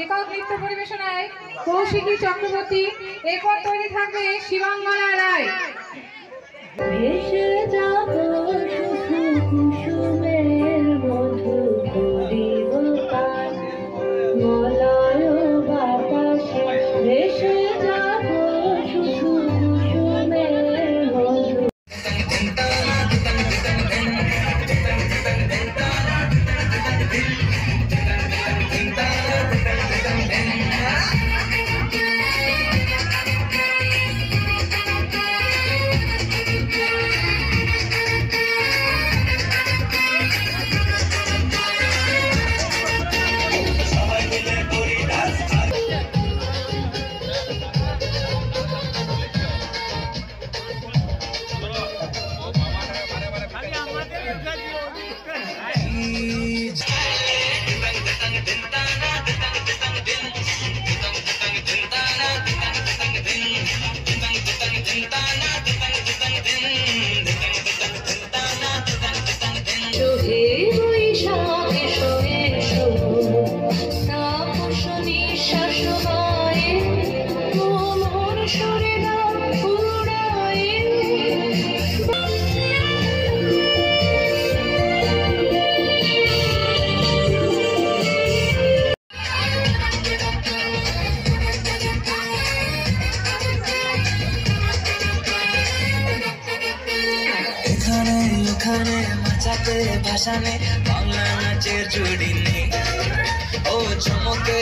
একক নৃত্য পরিবেশনায় কৌশিকী চক্রবর্তী, একক তৈরি থাকবে শিবাঙ্গনা রায়। ভেসে যাব শুধু কুসুমের মধু করিব পান, মলয় বাতাসে ভেসে যাব শুধু কুসুমের মধু। ওখানে মাচাতে ভাসানে বাংলা নাচের জুড়ি নেই ও চমকে।